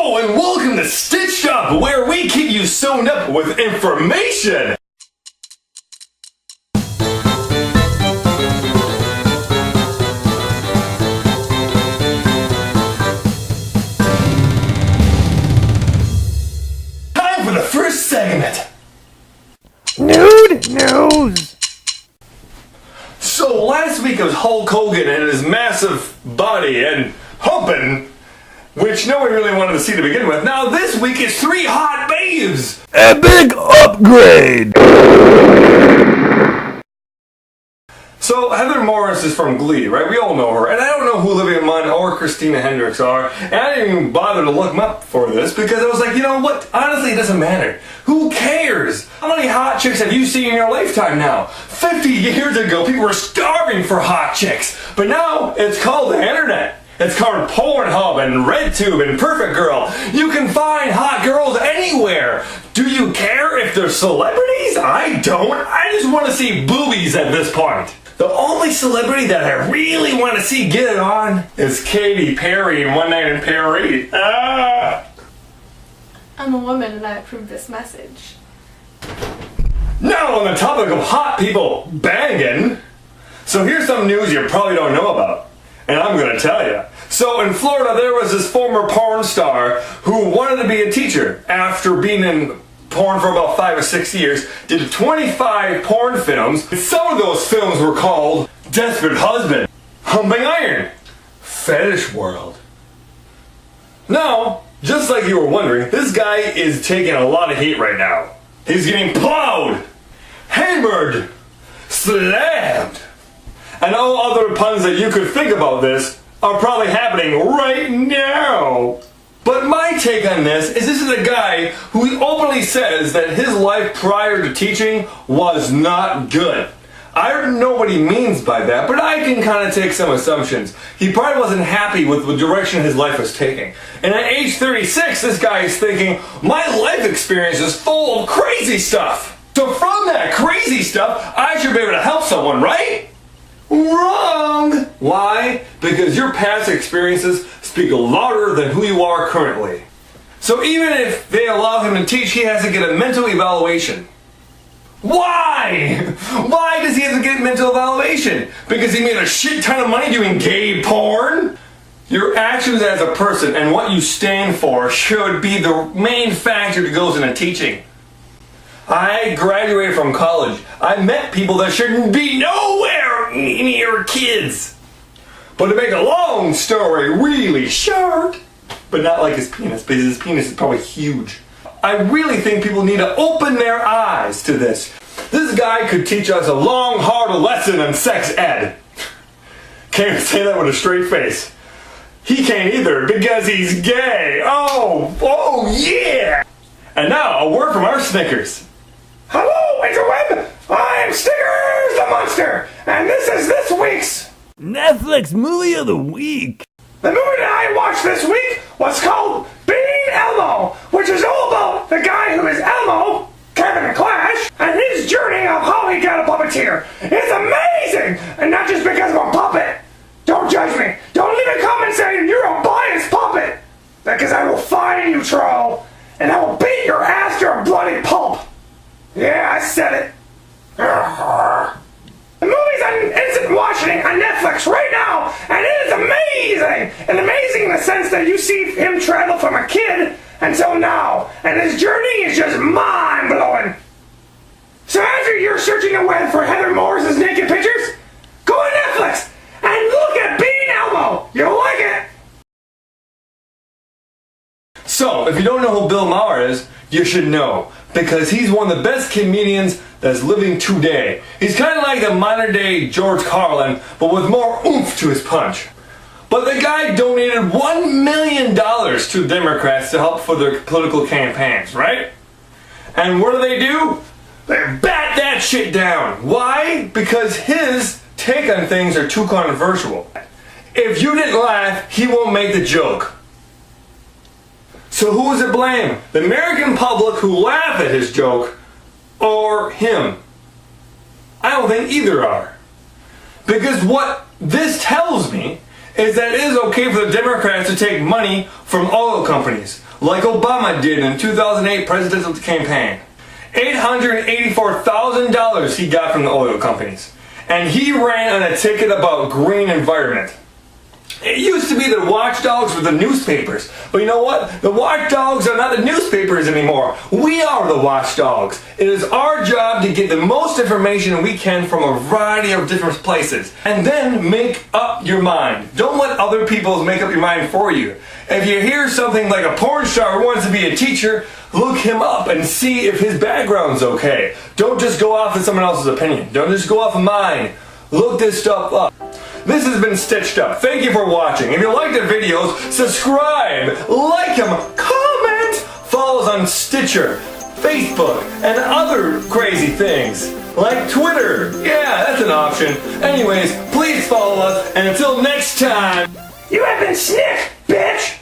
Hello and welcome to Stitched Up, where we keep you sewn up with information. Time for the first segment. Nude news. So last week it was Hulk Hogan and his massive body and humping, which no one really wanted to see to begin with. Now this week it's 3 hot babes! Epic upgrade! So Heather Morris is from Glee, right? We all know her. And I don't know who Olivia Munn or Christina Hendricks are. And I didn't even bother to look them up for this because I was like, you know what? Honestly, it doesn't matter. Who cares? How many hot chicks have you seen in your lifetime now? 50 years ago, people were starving for hot chicks. But now it's called the internet. It's called Pornhub and RedTube and Perfect Girl. You can find hot girls anywhere. Do you care if they're celebrities? I don't. I just want to see boobies at this point. The only celebrity that I really want to see get it on is Katy Perry in One Night in Paris. I'm a woman and I approve this message. Now on the topic of hot people banging. So here's some news you probably don't know about. And I'm going to tell you. So in Florida, there was this former porn star who wanted to be a teacher after being in porn for about 5 or 6 years, did 25 porn films. Some of those films were called Desperate Husband, Humping Iron, Fetish World. Now, just like you were wondering, this guy is taking a lot of heat right now. He's getting plowed, hammered, slammed. And all other puns that you could think about this are probably happening right now. But my take on this is a guy who openly says that his life prior to teaching was not good. I don't know what he means by that, but I can kind of take some assumptions. He probably wasn't happy with the direction his life was taking. And at age 36, this guy is thinking, my life experience is full of crazy stuff. So from that crazy stuff, I should be able to help someone, right? Wrong! Why? Because your past experiences speak louder than who you are currently. So even if they allow him to teach, he has to get a mental evaluation. Why? Why does he have to get mental evaluation? Because he made a shit ton of money doing gay porn? Your actions as a person and what you stand for should be the main factor that goes into teaching. I graduated from college. I met people that shouldn't be nowhere near kids. But to make a long story really short, but not like his penis, because his penis is probably huge. I really think people need to open their eyes to this. This guy could teach us a long, hard lesson on sex ed. Can't even say that with a straight face. He can't either because he's gay. Oh yeah! And now a word from our Snickers. Hello, interweb! I'm Snickersthemonster, and this is this week's Netflix movie of the week. The movie that I watched this week was called Being Elmo, which is all about the guy who is Elmo, Kevin Clash, and his journey of how he got a puppeteer. It's amazing, and not just because I'm a puppet. Don't judge me. Don't leave a comment saying you're a biased puppet, because I will find you, troll, and I will beat your ass to a bloody pulp. Yeah, I said it. The movie's on instant watching on Netflix right now, and it is amazing! And amazing in the sense that you see him travel from a kid until now, and his journey is just mind-blowing. So after you're searching the web for Heather Morris's naked pictures, go on Netflix and look at Being Elmo. You'll like it. So, if you don't know who Bill Maher is, you should know, because he's one of the best comedians that's living today. He's kind of like the modern day George Carlin, but with more oomph to his punch. But the guy donated $1 million to Democrats to help for their political campaigns, right? And what do? They bat that shit down. Why? Because his take on things are too controversial. If you didn't laugh, he won't make the joke. So who is to blame? The American public who laugh at his joke, or him? I don't think either are. Because what this tells me is that it is okay for the Democrats to take money from oil companies, like Obama did in the 2008 presidential campaign. $884,000 he got from the oil companies. And he ran on a ticket about green environment. It used to be the watchdogs were the newspapers. But you know what? The watchdogs are not the newspapers anymore. We are the watchdogs. It is our job to get the most information we can from a variety of different places. And then make up your mind. Don't let other people make up your mind for you. If you hear something like a porn star who wants to be a teacher, look him up and see if his background's okay. Don't just go off of someone else's opinion. Don't just go off of mine. Look this stuff up. This has been Stitched Up. Thank you for watching. If you like the videos, subscribe, like them, comment, follow us on Stitcher, Facebook, and other crazy things. Like Twitter. Yeah, that's an option. Anyways, please follow us, and until next time, You have been snicked, bitch!